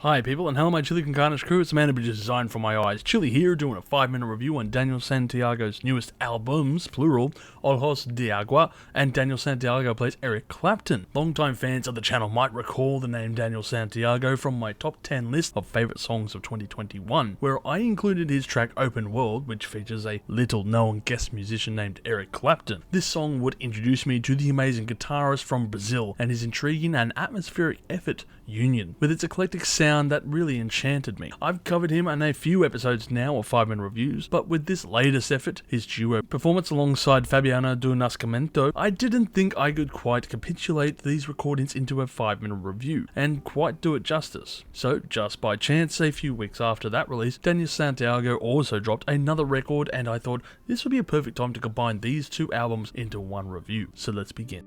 Hi people, and hello my chili con carne crew, it's a man who just designed for my eyes. Chili here, doing a 5-minute review on Daniel Santiago's newest albums, plural, Olhos de Agua, and Daniel Santiago plays Eric Clapton. Longtime fans of the channel might recall the name Daniel Santiago from my top 10 list of favourite songs of 2021, where I included his track Open World, which features a little-known guest musician named Eric Clapton. This song would introduce me to the amazing guitarist from Brazil and his intriguing and atmospheric effort, Union, with its eclectic sound that really enchanted me. I've covered him in a few episodes now of 5-minute reviews, but with this latest effort, his duo performance alongside Fabiano do Nascimento, I didn't think I could quite capitulate these recordings into a 5-minute review, and quite do it justice. So, just by chance, a few weeks after that release, Daniel Santiago also dropped another record, and I thought this would be a perfect time to combine these two albums into one review. So let's begin.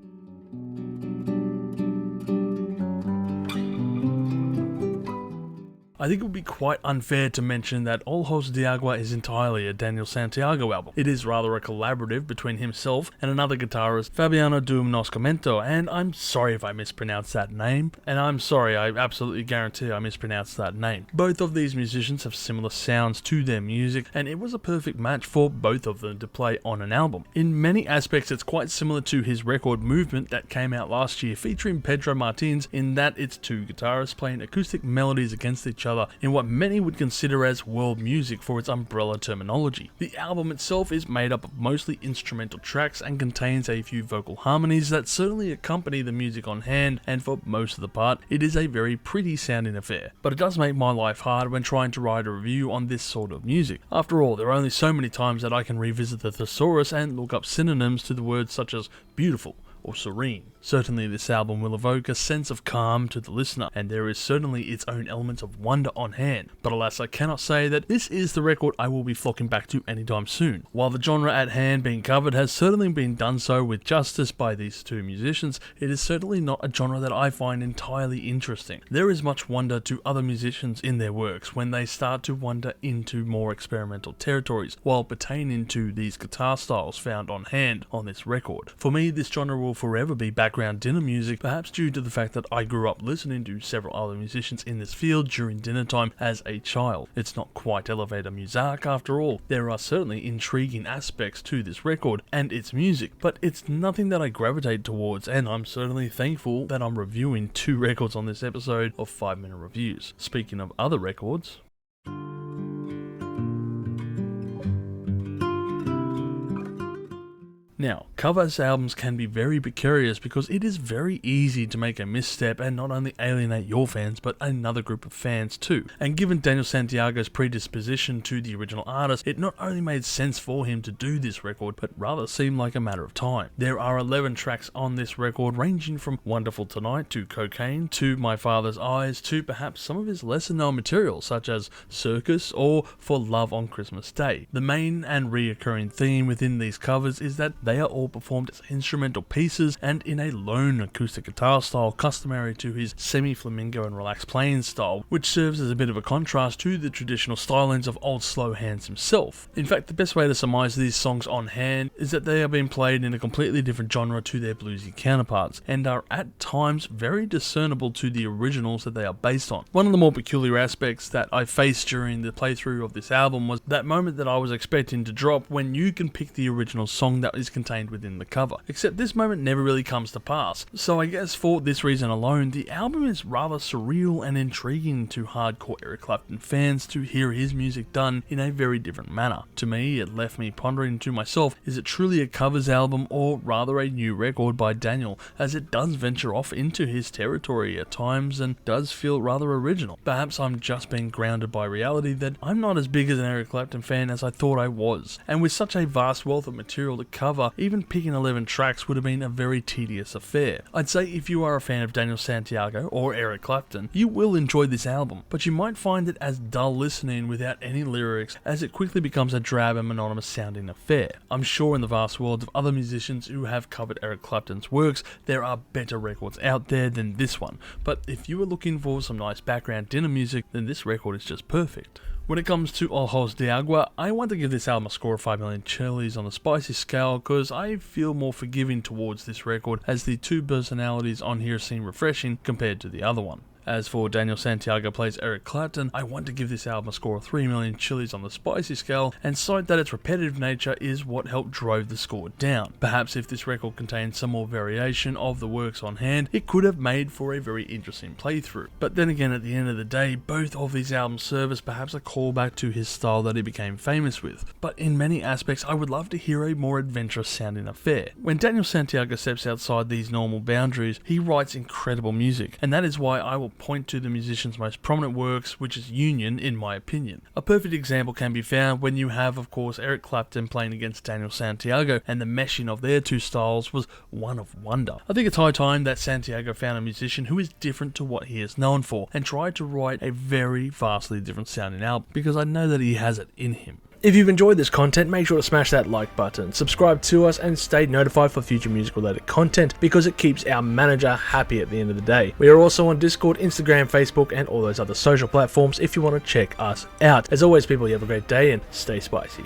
I think it would be quite unfair to mention that Olhos de Agua is entirely a Daniel Santiago album. It is rather a collaborative between himself and another guitarist, Fabiano do Nascimento, and I'm sorry if I mispronounced that name, and I'm sorry, I absolutely guarantee I mispronounced that name. Both of these musicians have similar sounds to their music, and it was a perfect match for both of them to play on an album. In many aspects, it's quite similar to his record Movement that came out last year featuring Pedro Martins, in that it's two guitarists playing acoustic melodies against each other in what many would consider as world music for its umbrella terminology. The album itself is made up of mostly instrumental tracks and contains a few vocal harmonies that certainly accompany the music on hand, and for most of the part, it is a very pretty sounding affair. But it does make my life hard when trying to write a review on this sort of music. After all, there are only so many times that I can revisit the thesaurus and look up synonyms to the words such as beautiful or serene. Certainly this album will evoke a sense of calm to the listener, and there is certainly its own elements of wonder on hand, but alas I cannot say that this is the record I will be flocking back to anytime soon. While the genre at hand being covered has certainly been done so with justice by these two musicians, it is certainly not a genre that I find entirely interesting. There is much wonder to other musicians in their works when they start to wander into more experimental territories, while pertaining to these guitar styles found on hand on this record. For me, this genre will forever be background dinner music, perhaps due to the fact that I grew up listening to several other musicians in this field during dinner time as a child. It's not quite elevator music after all. There are certainly intriguing aspects to this record and its music, but it's nothing that I gravitate towards, and I'm certainly thankful that I'm reviewing two records on this episode of 5-minute reviews. Speaking of other records, now, covers albums can be very precarious because it is very easy to make a misstep and not only alienate your fans but another group of fans too. And given Daniel Santiago's predisposition to the original artist, it not only made sense for him to do this record but rather seemed like a matter of time. There are 11 tracks on this record, ranging from Wonderful Tonight to Cocaine to My Father's Eyes to perhaps some of his lesser known material such as Circus or For Love on Christmas Day. The main and reoccurring theme within these covers is that they are all performed as instrumental pieces and in a lone acoustic guitar style customary to his semi-flamingo and relaxed playing style, which serves as a bit of a contrast to the traditional stylings of Old Slow Hands himself. In fact, the best way to surmise these songs on hand is that they are being played in a completely different genre to their bluesy counterparts, and are at times very discernible to the originals that they are based on. One of the more peculiar aspects that I faced during the playthrough of this album was that moment that I was expecting to drop when you can pick the original song that is contained within the cover, except this moment never really comes to pass. So I guess for this reason alone, the album is rather surreal and intriguing to hardcore Eric Clapton fans to hear his music done in a very different manner. To me, it left me pondering to myself, is it truly a covers album or rather a new record by Daniel, as it does venture off into his territory at times and does feel rather original. Perhaps I'm just being grounded by reality that I'm not as big as an Eric Clapton fan as I thought I was, and with such a vast wealth of material to cover, even picking 11 tracks would have been a very tedious affair. I'd say if you are a fan of Daniel Santiago or Eric Clapton, you will enjoy this album, but you might find it as dull listening without any lyrics, as it quickly becomes a drab and monotonous sounding affair. I'm sure in the vast world of other musicians who have covered Eric Clapton's works, there are better records out there than this one, but if you are looking for some nice background dinner music, then this record is just perfect. When it comes to Olhos de Agua, I want to give this album a score of 5 million chilies on the spicy scale because I feel more forgiving towards this record, as the two personalities on here seem refreshing compared to the other one. As for Daniel Santiago plays Eric Clapton, I want to give this album a score of 3 million chilies on the spicy scale and cite that its repetitive nature is what helped drive the score down. Perhaps if this record contained some more variation of the works on hand, it could have made for a very interesting playthrough. But then again, at the end of the day, both of these albums serve as perhaps a callback to his style that he became famous with. But in many aspects, I would love to hear a more adventurous sounding affair. When Daniel Santiago steps outside these normal boundaries, he writes incredible music, and that is why I will point to the musician's most prominent works, which is Union, in my opinion. A perfect example can be found when you have, of course, Eric Clapton playing against Daniel Santiago, and the meshing of their two styles was one of wonder. I think it's high time that Santiago found a musician who is different to what he is known for, and tried to write a very vastly different sounding album, because I know that he has it in him. If you've enjoyed this content, make sure to smash that like button, subscribe to us, and stay notified for future music related content, because it keeps our manager happy at the end of the day. We are also on Discord, Instagram, Facebook, and all those other social platforms if you want to check us out. As always, people, you have a great day and stay spicy.